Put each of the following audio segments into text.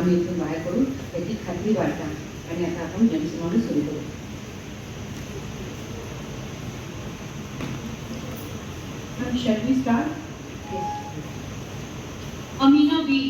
आम्ही इथून बाहेर पडू याची खात्री वाटता आणि आता आपण जनसुनावणी सुरू करू. Shall we start? Yes. Amina B.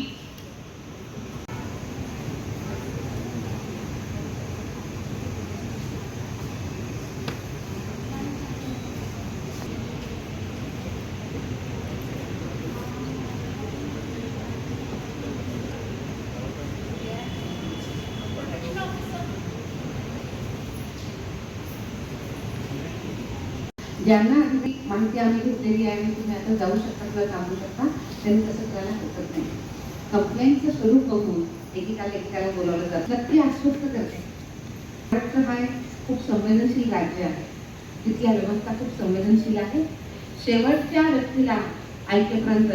ज्यांना आधी माहिती आम्ही घेतलेली आहे तुम्ही आता जाऊ शकता किंवा थांबू शकता त्यांनी तसं करायला हरकत नाही. कंप्लेंटचं स्वरूप बघून एकेकाला बोलावलं जातं. नक्की आश्वस्त करते महाराष्ट्र हा एक खूप संवेदनशील राज्य आहे. तिथल्या व्यवस्था खूप संवेदनशील आहे. शेवटच्या व्यक्तीला ऐकेपर्यंत.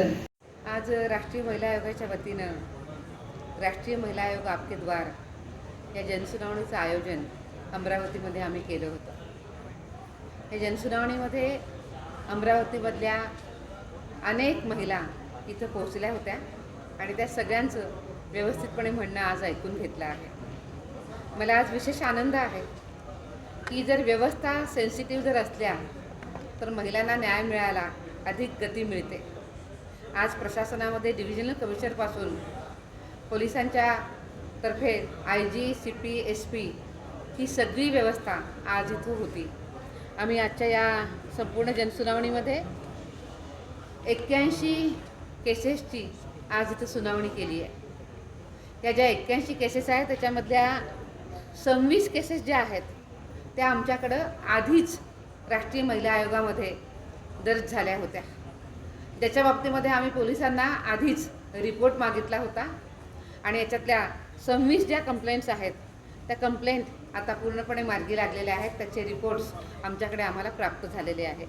आज राष्ट्रीय महिला आयोगाच्या वतीनं राष्ट्रीय महिला आयोग आपके द्वार या जनसुनावणीचं आयोजन अमरावतीमध्ये आम्ही केलं होतं. या जनसुनावणीमध्ये अमरावतीमधल्या अनेक महिला इथं पोहोचल्या होत्या आणि त्या सगळ्यांचं व्यवस्थितपणे म्हणणं आज ऐकून घेतलं आहे. मला आज विशेष आनंद आहे की जर व्यवस्था सेन्सिटिव्ह जर असल्या तर महिलांना न्याय मिळायला अधिक गती मिळते. आज प्रशासनामध्ये डिव्हिजनल कमिशनरपासून पोलिसांच्या तर्फे IG, CP, SP ही सगळी व्यवस्था आज इथं होती. आम्ही आजच्या या संपूर्ण जनसुनावणीमध्ये 81 केसेसची आज इथं सुनावणी केली आहे. या ज्या 81 केसेस आहेत त्याच्यामधल्या 26 केसेस ज्या आहेत त्या आमच्याकडं आधीच राष्ट्रीय महिला आयोगामध्ये दर्ज झाल्या होत्या. त्याच्या बाबतीमध्ये आम्ही पोलिसांना आधीच रिपोर्ट मागितला होता आणि याच्यातल्या 26 ज्या कंप्लेंट्स आहेत त्या कंप्लेंट आता पूर्णपणे मार्गी लागलेल्या आहेत. त्याचे रिपोर्ट्स आम्हाला प्राप्त झालेले आहेत.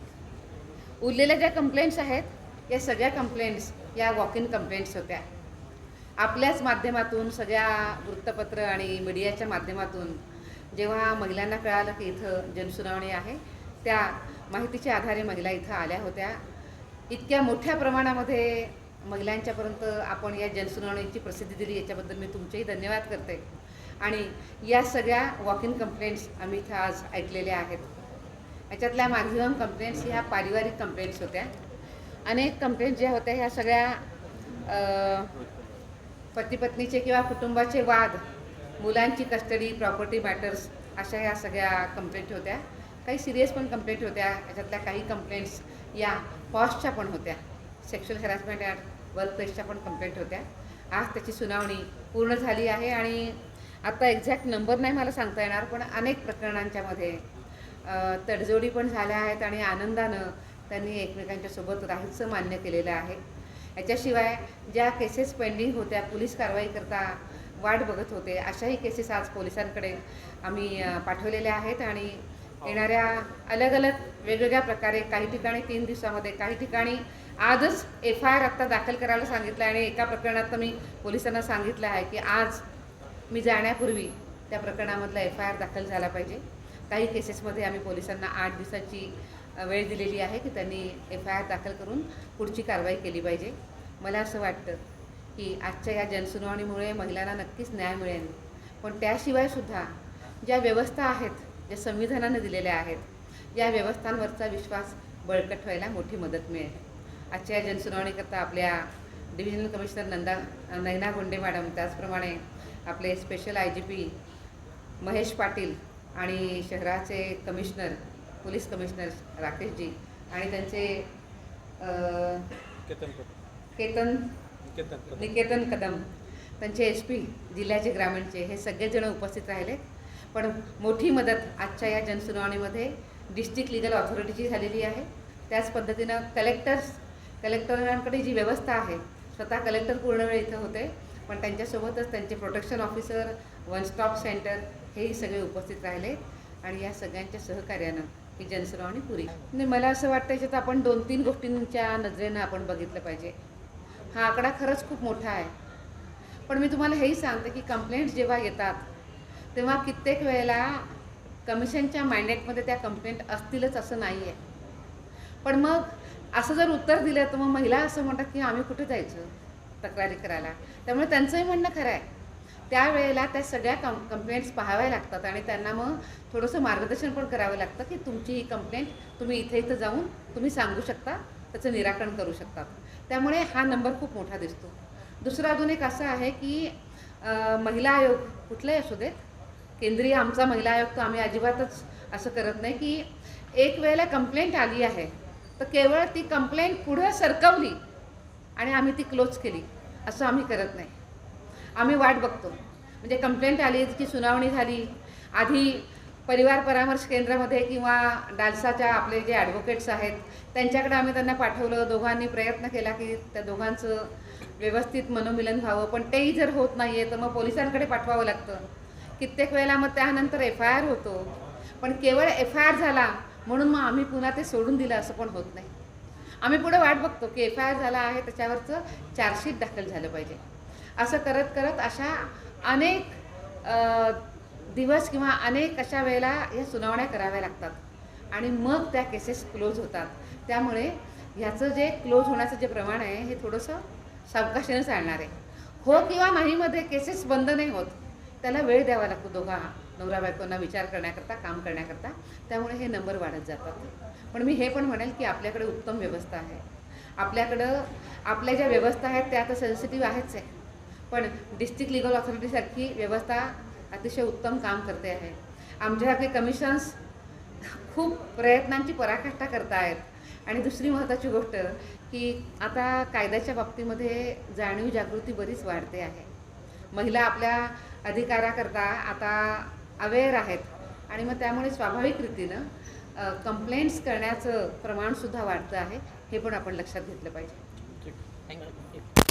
उरलेल्या ज्या कंप्लेंट्स आहेत या सगळ्या कंप्लेंट्स या वॉक इन कंप्लेंट्स होत्या. आपल्याच माध्यमातून सगळ्या वृत्तपत्र आणि मीडियाच्या माध्यमातून जेव्हा महिलांना कळालं की इथं जनसुनावणी आहे त्या माहितीच्या आधारे महिला इथं आल्या होत्या. इतक्या मोठ्या प्रमाणामध्ये महिलांच्यापर्यंत आपण या जनसुनावणीची प्रसिद्धी दिली याच्याबद्दल मी तुमचेही धन्यवाद करते. आणि या सगळ्या वॉक इन कंप्लेंट्स आम्ही इथं आज ऐकलेल्या आहेत. याच्यातल्या मॅक्झिमम कंप्लेंट्स ह्या पारिवारिक कंप्लेंट्स होत्या. अनेक कंप्लेंट्स ज्या होत्या ह्या सगळ्या पती पत्नीचे किंवा कुटुंबाचे वाद, मुलांची कस्टडी, प्रॉपर्टी मॅटर्स अशा ह्या सगळ्या कंप्लेंट होत्या. काही सिरियस पण कंप्लेंट होत्या. याच्यातल्या काही कंप्लेंट्स या पॉस्टच्या पण होत्या. सेक्शुअल हॅरॅसमेंट ॲट वर्कप्लेसच्या पण कंप्लेंट होत्या. आज त्याची सुनावणी पूर्ण झाली आहे आणि आता एक्झॅक्ट नंबर नाही मला सांगता येणार पण अनेक प्रकरणांच्यामध्ये तडजोडी पण झाल्या आहेत आणि आनंदानं त्यांनी एकमेकांच्यासोबत राहायचं मान्य केलेलं आहे. याच्याशिवाय ज्या केसेस पेंडिंग होत्या पोलीस कारवाई करता वाट बघत होते अशाही केसेस आज पोलिसांकडे आम्ही पाठवलेल्या आहेत आणि येणाऱ्या अलग वेगवेगळ्या प्रकारे काही ठिकाणी 3 दिवसामध्ये, काही ठिकाणी आजच FIR आत्ता दाखल करायला सांगितलं आहे आणि एका प्रकरणात तर मी पोलिसांना सांगितलं आहे की आज मी जाण्यापूर्वी त्या प्रकरणामधला FIR दाखल झाला पाहिजे. काही केसेसमध्ये आम्ही पोलिसांना 8 दिवसाची वेळ दिलेली आहे की त्यांनी FIR दाखल करून पुढची कारवाई केली पाहिजे. मला असं वाटतं की आजच्या या जनसुनावणीमुळे महिलांना नक्कीच न्याय मिळेल पण त्याशिवायसुद्धा ज्या व्यवस्था आहेत, ज्या संविधानानं दिलेल्या आहेत, या व्यवस्थांवरचा विश्वास बळकट व्हायला मोठी मदत मिळेल. आजच्या या जनसुनावणीकरता आपल्या डिव्हिजनल कमिशनर नैना गोंडे मॅडम, त्याचप्रमाणे आपले स्पेशल IGP महेश पाटील आणि शहराचे कमिशनर, पोलीस कमिशनर राकेशजी आणि त्यांचे निकेतन कदम, त्यांचे SP जिल्ह्याचे ग्रामीणचे, हे सगळेजण उपस्थित राहिले. पण मोठी मदत आजच्या या जनसुनावणीमध्ये डिस्ट्रिक्ट लीगल ऑथॉरिटीची झालेली आहे. त्याच पद्धतीनं कलेक्टरांकडे जी व्यवस्था आहे, स्वतः कलेक्टर पूर्ण वेळ इथं होते पण त्यांच्यासोबतच त्यांचे protection officer, one stop centre हेही सगळे उपस्थित राहिले आणि या सगळ्यांच्या सहकार्यानं ही जनसुनावणी पुरी. म्हणजे मला असं वाटतं याच्यात आपण 2-3 गोष्टींच्या नजरेनं आपण बघितलं पाहिजे. हा आकडा खरंच खूप मोठा आहे पण मी तुम्हाला हेही सांगते की कंप्लेंट्स जेव्हा येतात तेव्हा कित्येक वेळेला कमिशनच्या मॅन्डेटमध्ये त्या कंप्लेंट असतीलच असं नाही आहे. पण मग असं जर उत्तर दिलं तर मग महिला असं म्हणतात की आम्ही कुठे जायचं तक्रारी करायला. त्यामुळे त्यांचंही म्हणणं खरं आहे. त्यावेळेला त्या सगळ्या कंप्लेंट्स पाहाव्या लागतात आणि त्यांना मग थोडंसं मार्गदर्शन पण करावं लागतं की तुमची ही कंप्लेंट तुम्ही इथे जाऊन तुम्ही सांगू शकता, त्याचं निराकरण करू शकतात. त्यामुळे हा नंबर खूप मोठा दिसतो. दुसरं अजून एक असं आहे की महिला आयोग कुठलाही असू देत, केंद्रीय आमचा महिला आयोग, तर आम्ही अजिबातच असं करत नाही की एक वेळेला कंप्लेंट आली आहे तर केवळ ती कंप्लेंट पुढं सरकवली आणि आम्ही ती क्लोज केली, असं आम्ही करत नाही. आम्ही वाट बघतो. म्हणजे कंप्लेंट आली, तिची सुनावणी झाली, आधी परिवार परामर्श केंद्रामध्ये किंवा डालसाच्या आपले जे ॲडव्होकेट्स आहेत त्यांच्याकडे आम्ही त्यांना पाठवलं. दोघांनी प्रयत्न केला की त्या दोघांचं व्यवस्थित मनोमिलन व्हावं, पण तेही जर होत नाही आहे तर मग पोलिसांकडे पाठवावं लागतं. कित्येक वेळेला मग त्यानंतर FIR होतो, पण केवळ FIR झाला म्हणून मग आम्ही पुन्हा ते सोडून दिलं असं पण होत नाही. आम्ही पुढे वाट बघतो की FIR झाला आहे त्याच्यावरचं चार्जशीट दाखल झालं पाहिजे. असं करत करत अशा अनेक दिवस किंवा अनेक अशा वेळेला ह्या सुनावण्या कराव्या लागतात आणि मग त्या केसेस क्लोज होतात. त्यामुळे ह्याचं जे क्लोज होण्याचं जे प्रमाण आहे हे थोडंसं सावकाशानं चालणार आहे. हो किंवा नाहीमध्ये केसेस बंद नाही होत, त्याला वेळ द्यावा लागतो दोघा नवरा बायकोंना विचार करण्याकरता, काम करण्याकरता. त्यामुळे हे नंबर वाढत जातात. पण मी हे पण म्हणेल की आपल्याकडे उत्तम व्यवस्था आहे. आपल्या ज्या व्यवस्था आहेत त्या आता सेन्सिटिव्ह आहेच आहे, पण डिस्ट्रिक्ट लिगल ऑथॉरिटीसारखी व्यवस्था अतिशय उत्तम काम करते आहे. आमच्यासारखे कमिशन्स खूप प्रयत्नांची पराकाष्ठा करत आहेत. आणि दुसरी महत्त्वाची गोष्ट की आता कायद्याच्या बाबतीमध्ये जाणीव जागृती बरीच वाढते आहे. महिला आपल्या अधिकाराकरता आता अवेअर आहेत आणि मग त्यामुळे स्वाभाविक रीतीनं कंप्लेंट्स करण्याचं प्रमाणसुद्धा वाढतं आहे. हे पण आपण लक्षात घेतलं पाहिजे. थँक्यू.